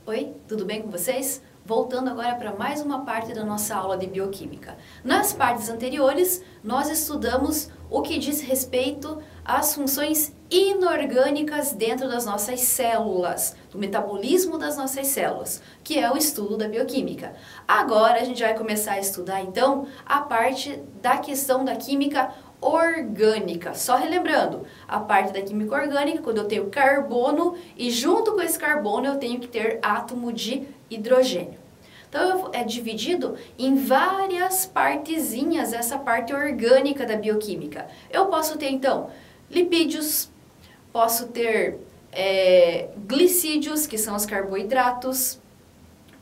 Oi, tudo bem com vocês? Voltando agora para mais uma parte da nossa aula de bioquímica. Nas partes anteriores, nós estudamos o que diz respeito às funções inorgânicas dentro das nossas células, do metabolismo das nossas células, que é o estudo da bioquímica. Agora a gente vai começar a estudar então a parte da questão da química orgânica. Só relembrando, a parte da química orgânica, quando eu tenho carbono e junto com esse carbono eu tenho que ter átomo de hidrogênio. Então é dividido em várias partezinhas essa parte orgânica da bioquímica. Eu posso ter então lipídios, posso ter glicídios, que são os carboidratos,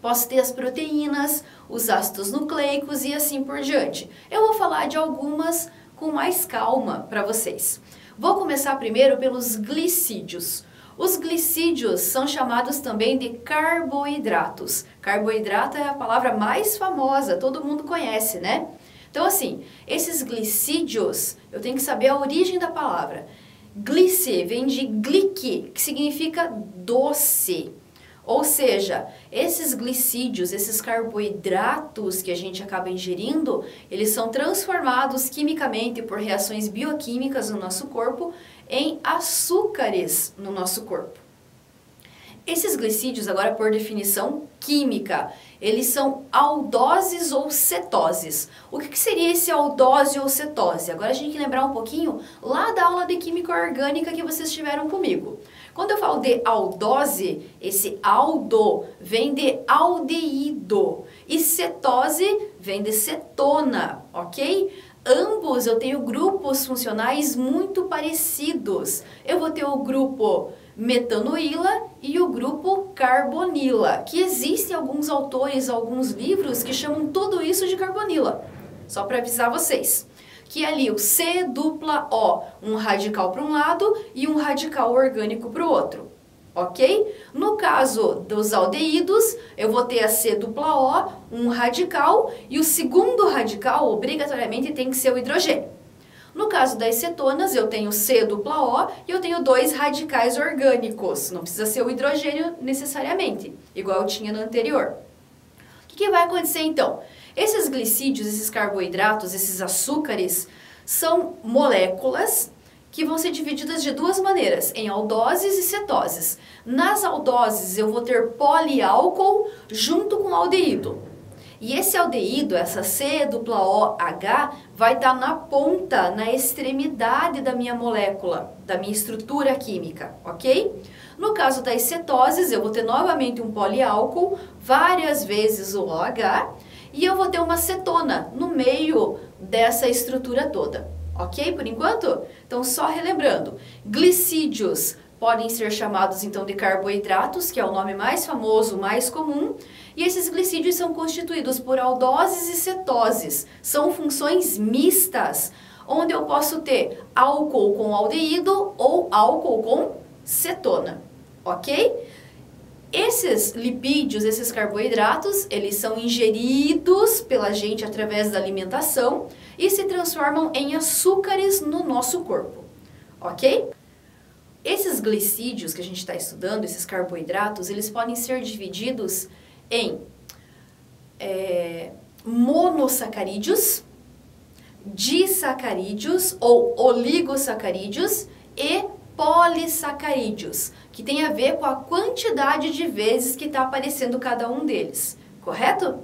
posso ter as proteínas, os ácidos nucleicos e assim por diante. Eu vou falar de algumas com mais calma para vocês. Vou começar primeiro pelos glicídios. Os glicídios são chamados também de carboidratos. Carboidrato é a palavra mais famosa, todo mundo conhece, né? Então assim, esses glicídios, eu tenho que saber a origem da palavra. Glice vem de glique, que significa doce. Ou seja, esses glicídios, esses carboidratos que a gente acaba ingerindo, eles são transformados quimicamente por reações bioquímicas no nosso corpo em açúcares no nosso corpo. Esses glicídios, agora por definição química, eles são aldoses ou cetoses. O que seria esse aldose ou cetose? Agora a gente tem que lembrar um pouquinho lá da aula de química orgânica que vocês tiveram comigo. Quando eu falo de aldose, esse aldo vem de aldeído e cetose vem de cetona, ok? Ambos eu tenho grupos funcionais muito parecidos. Eu vou ter o grupo metanoíla e o grupo carbonila, que existem alguns autores, alguns livros que chamam tudo isso de carbonila. Só para avisar vocês. Que é ali o C-dupla-O, um radical para um lado e um radical orgânico para o outro, ok? No caso dos aldeídos, eu vou ter a C-dupla-O, um radical, e o segundo radical, obrigatoriamente, tem que ser o hidrogênio. No caso das cetonas, eu tenho C-dupla-O e eu tenho dois radicais orgânicos, não precisa ser o hidrogênio necessariamente, igual eu tinha no anterior. O que vai acontecer então? Esses glicídios, esses carboidratos, esses açúcares, são moléculas que vão ser divididas de duas maneiras, em aldoses e cetoses. Nas aldoses eu vou ter poliálcool junto com aldeído. E esse aldeído, essa C-dupla-OH, vai estar na ponta, na extremidade da minha molécula, da minha estrutura química, ok? No caso das cetoses, eu vou ter novamente um poliálcool, várias vezes o OH, e eu vou ter uma cetona no meio dessa estrutura toda, ok? Por enquanto? Então, só relembrando, glicídios podem ser chamados então de carboidratos, que é o nome mais famoso, mais comum, e esses glicídios são constituídos por aldoses e cetoses, são funções mistas, onde eu posso ter álcool com aldeído ou álcool com cetona, ok? Esses lipídios, esses carboidratos, eles são ingeridos pela gente através da alimentação e se transformam em açúcares no nosso corpo, ok? Esses glicídios que a gente está estudando, esses carboidratos, eles podem ser divididos em monossacarídeos, disacarídeos ou oligosacarídeos e polissacarídeos, que tem a ver com a quantidade de vezes que está aparecendo cada um deles, correto?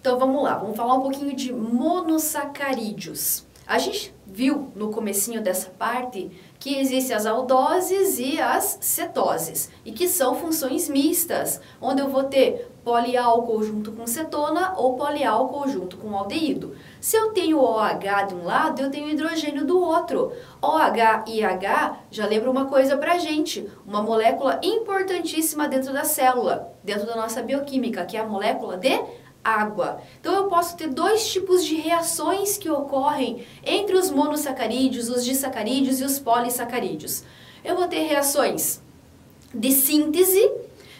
Então vamos lá, vamos falar um pouquinho de monossacarídeos. A gente viu no comecinho dessa parte que existem as aldoses e as cetoses, e que são funções mistas, onde eu vou ter poliálcool junto com cetona ou poliálcool junto com aldeído. Se eu tenho OH de um lado, eu tenho hidrogênio do outro. OH e H já lembra uma coisa pra gente, uma molécula importantíssima dentro da célula, dentro da nossa bioquímica, que é a molécula de água. Então eu posso ter dois tipos de reações que ocorrem entre os monossacarídeos, os disacarídeos e os polissacarídeos. Eu vou ter reações de síntese.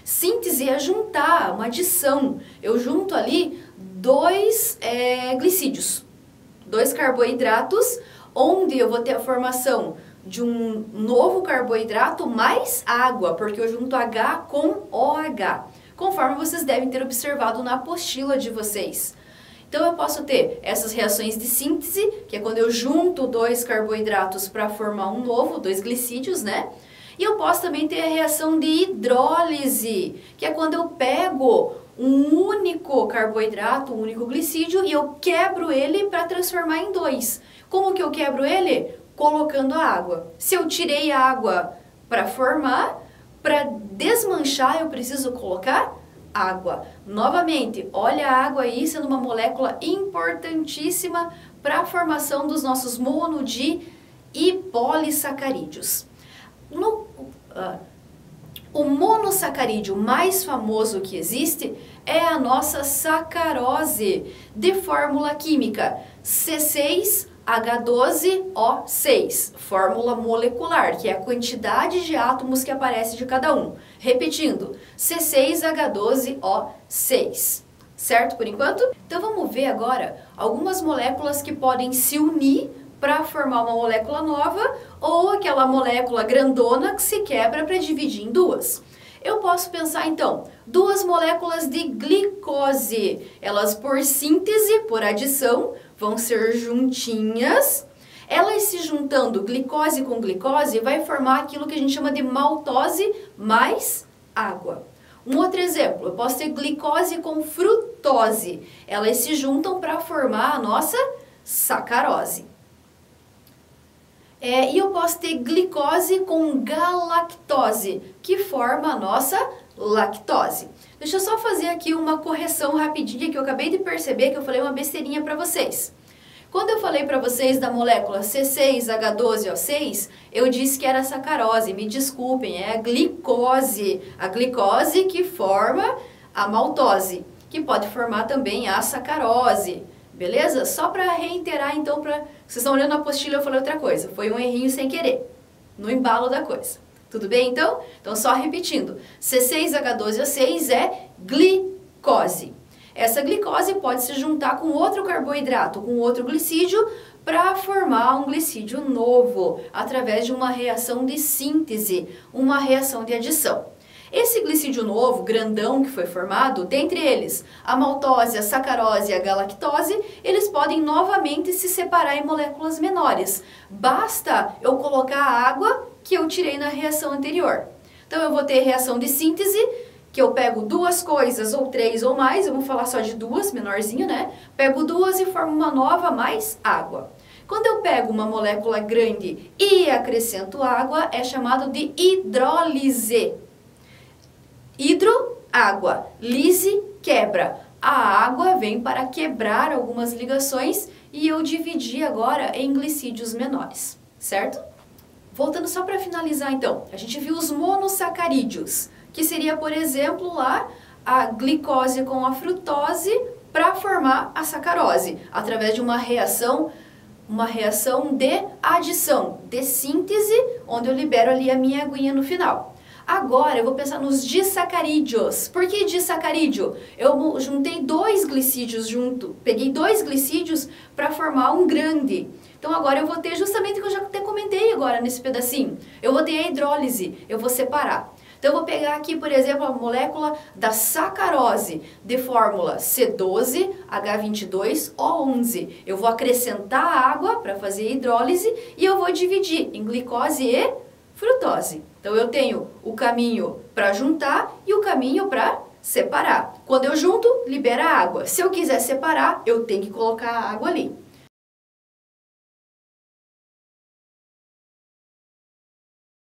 Síntese é juntar, uma adição. Eu junto ali dois glicídios, dois carboidratos, onde eu vou ter a formação de um novo carboidrato mais água, porque eu junto H com OH, conforme vocês devem ter observado na apostila de vocês. Então eu posso ter essas reações de síntese, que é quando eu junto dois carboidratos para formar um novo, dois glicídios, né? E eu posso também ter a reação de hidrólise, que é quando eu pego um único carboidrato, um único glicídio, e eu quebro ele para transformar em dois. Como que eu quebro ele? Colocando a água. Se eu tirei a água para formar, para desmanchar eu preciso colocar água. Novamente, olha a água aí sendo uma molécula importantíssima para a formação dos nossos mono e polissacarídeos. O monossacarídeo mais famoso que existe é a nossa sacarose, de fórmula química C6H12O6, fórmula molecular, que é a quantidade de átomos que aparece de cada um. Repetindo, C6H12O6. Certo por enquanto? Então vamos ver agora algumas moléculas que podem se unir para formar uma molécula nova, ou aquela molécula grandona que se quebra para dividir em duas. Eu posso pensar então, duas moléculas de glicose, elas por síntese, por adição, vão ser juntinhas. Elas se juntando, glicose com glicose, vai formar aquilo que a gente chama de maltose mais água. Um outro exemplo, eu posso ter glicose com frutose, elas se juntam para formar a nossa sacarose. E eu posso ter glicose com galactose, que forma a nossa lactose. Deixa eu só fazer aqui uma correção rapidinha que eu acabei de perceber que eu falei uma besteirinha para vocês. Quando eu falei para vocês da molécula C6H12O6, eu disse que era sacarose, me desculpem, é a glicose que forma a maltose, que pode formar também a sacarose. Beleza? Só para reiterar, então, vocês estão olhando a apostila, eu falei outra coisa. Foi um errinho sem querer, no embalo da coisa. Tudo bem, então? Então, só repetindo. C6H12O6 é glicose. Essa glicose pode se juntar com outro carboidrato, com outro glicídio, para formar um glicídio novo, através de uma reação de síntese, uma reação de adição. Esse glicídio novo, grandão, que foi formado, dentre eles a maltose, a sacarose e a galactose, eles podem novamente se separar em moléculas menores. Basta eu colocar a água que eu tirei na reação anterior. Então eu vou ter reação de síntese, que eu pego duas coisas, ou três ou mais, eu vou falar só de duas, menorzinho, né? Pego duas e formo uma nova mais água. Quando eu pego uma molécula grande e acrescento água, é chamado de hidrólise. Hidro, água. Lise, quebra. A água vem para quebrar algumas ligações e eu dividi agora em glicídios menores, certo? Voltando só para finalizar então, a gente viu os monossacarídeos, que seria, por exemplo, lá a glicose com a frutose para formar a sacarose, através de uma reação de adição, de síntese, onde eu libero ali a minha aguinha no final. Agora eu vou pensar nos disacarídeos. Por que disacarídeo? Eu juntei dois glicídios junto, peguei dois glicídios para formar um grande. Então agora eu vou ter justamente o que eu já até comentei agora nesse pedacinho. Eu vou ter a hidrólise, eu vou separar. Então eu vou pegar aqui, por exemplo, a molécula da sacarose de fórmula C12H22O11. Eu vou acrescentar água para fazer a hidrólise e eu vou dividir em glicose e frutose. Então eu tenho o caminho para juntar e o caminho para separar. Quando eu junto, libera água. Se eu quiser separar, eu tenho que colocar a água ali.